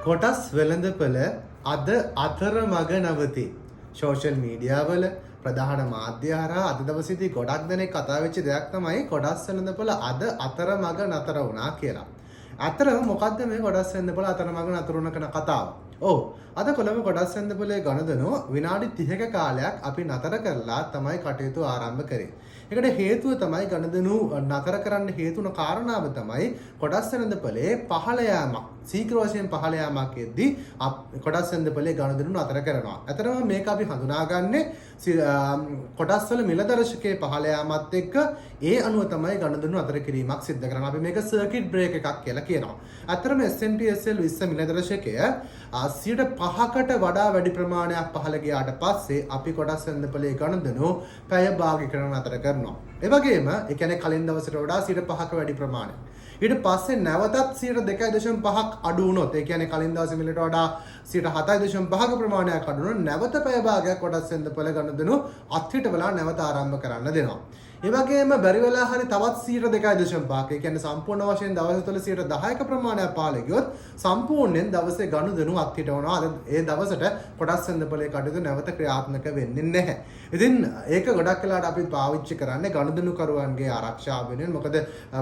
කොටස් වෙළඳපළ අද අතරමඟ නවතී. සෝෂල් මීඩියාවල ප්‍රධාන මාධ්‍ය හරහා අද දවසේදී ගොඩක් දෙනෙක් කතා වෙච්ච දෙයක් තමයි කොටස් වෙළඳපළ අද අතරමඟ නතර වුණා කියලා. අතරම මොකද්ද මේ කොටස් වෙළඳපළ අතරමඟ නතර වුණ කන කතාව? ඔව් අද කොළඹ කොටස් වෙළඳපොලේ ගණදෙනු විනාඩි 30ක කාලයක් අපි නතර කරලා තමයි කටයුතු ආරම්භ කරේ. ඒකට හේතුව තමයි ගණදෙනු නතර කරන්න හේතුන කාරණාව තමයි කොටස් වෙළඳපොලේ පහළ යාමක්. ශීඝ්‍ර වශයෙන් පහළ යාමකෙද්දී කොටස් වෙළඳපොලේ ගණදෙනු නතර කරනවා. අතරම මේක අපි හඳුනාගන්නේ කොටස් වල මිල දර්ශකයේ පහළ යාමත් එක්ක ඒ අනුව තමයි ගණදෙනු නතර කිරීමක් සිද්ධ කරන්නේ. අපි මේක සර්කිට් බ්‍රේක් එකක් කියලා කියනවා. අතරම SNPSL 20 මිල දර්ශකය 5%කට වඩා වැඩි ප්‍රමාණයක් පහළ ගියාට පස්සේ අපි කොටස් වෙළඳපොලේ ගණදෙනු පැය භාගයකට නතර කරනවා. ඒ වගේම ඒ කියන්නේ කලින් දවසට වඩා 5% වැඩි ප්‍රමාණයක්. ඊට පස්සේ නැවතත් 2.5ක් අඩු වුණොත් ඒ කියන්නේ කලින් දවසේ මිලට වඩා 7.5ක ප්‍රමාණයක් අඩු වුණොත් නැවත පැය භාගයක් කොටස් වෙළඳපොල ගණදෙනු අත්හිටවලා නැවත ආරම්භ කරන්න දෙනවා. ඒ වගේම බැරි වෙලා හරි තවත් 2.5ක් ඒ කියන්නේ සම්පූර්ණ වශයෙන් දවස් තුළ 10ක ප්‍රමාණයක් පාළ ගියොත් සම්පූර්ණයෙන් දවසේ ගණදෙනු අත්හිටවනවා. අද ඒ දවසට කොටස් වෙළඳපොලේ කටයුතු නැවත ක්‍රියාත්මක වෙන්නේ නැහැ. ඉතින් ඒක ගොඩක් වෙලාවට අපි පාවිච්චි කරන්නේ ගණදෙනු කරුවන්ගේ ආරක්ෂාව වෙනුවෙන්. මොකද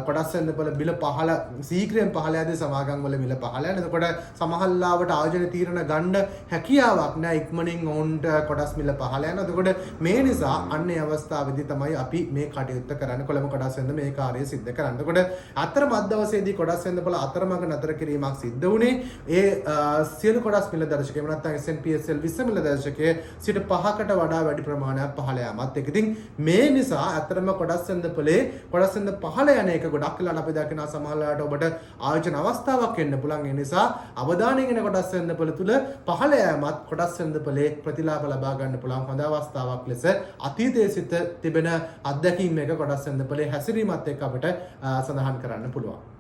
කොටස් වෙළඳපොල බිල පහළ ශීඝ්‍රයෙන් පහළ යද්දී සමාගම් වල මිල පහළ යන. එතකොට සමහරවිට ආයෝජන තීරණ ගන්න හැකියාවක් නැහැ. ඉක්මනින් ඔවුන්ට කොටස් මිල පහළ යනවා. එතකොට මේ නිසා අන්න ඒ අවස්ථාවේදී තමයි අපි මේ කටයුත්ත කරන්න කොළඹ කොටස් වෙළඳ මේ කාර්යය සිද්ධ කරන්න. එතකොට අතර මත් දවසේදී කොටස් වෙළඳපොළ අතරමඟ නතර කිරීමක් සිද්ධ වුණේ ඒ සියලු කොටස් මිල දර්ශකයේ නැත්නම් SNPSL 20 මිල දර්ශකයේ 5%කට වඩා වැඩි ප්‍රමාණයක් පහළ යාමත් එක්ක. ඉතින් මේ නිසා අතරම කොටස් වෙළඳපොලේ කොටස් වෙළඳ පහළ යන එක ගොඩක් වෙලාවට අපි දකිනවා සමහරවිට ඔබට ආයෝජන අවස්ථාවක් වෙන්න පුළුවන්. ඒ නිසා අවධානයෙන් කොටස් වෙළඳපොළ තුල පහළ යාමත් කොටස් වෙළඳපොලේ ප්‍රතිලාභ ලබා ගන්න පුළුවන් හොඳ අවස්ථාවක් ලෙස අතීතයේ සිට තිබෙන අත්දැකීම් එක කොටස් වෙළඳපොලේ හැසිරීමත් එක්ක අපිට සඳහන් කරන්න පුළුවන්.